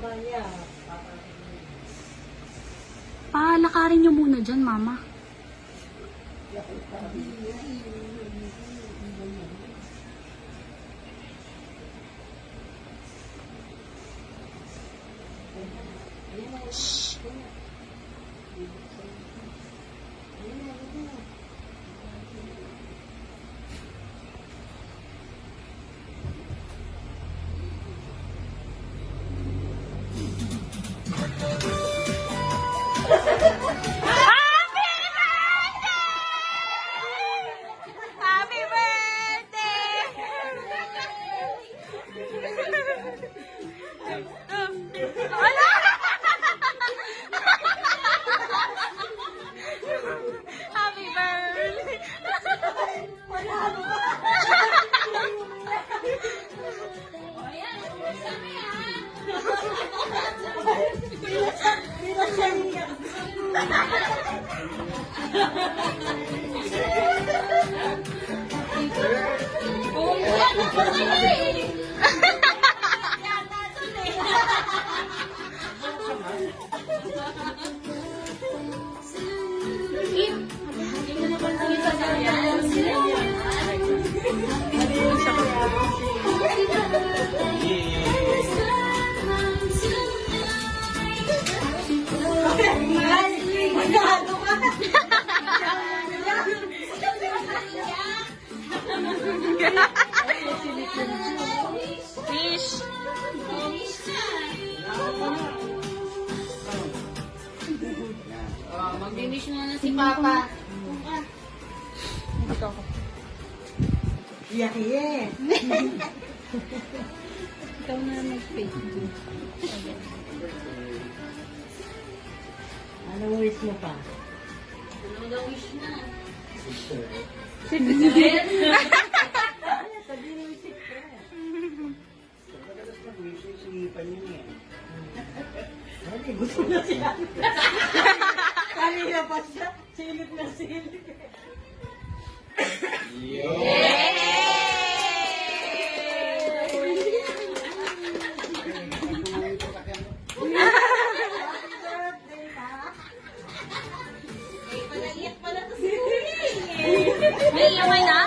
baba niya. Lakarin niyo muna dyan, Mama. Shh. Happy birthday! Ala! Happy birthday! Fish. Mag-finish na si Papa. Iyak-iyak. Ikaw na mag-Facebook. Anong wish mo pa? Ano daw wish na? Sabihin mo yung secret. Ay, gusto na siya. Kanina pa siya. Silip na silip. May iyak na?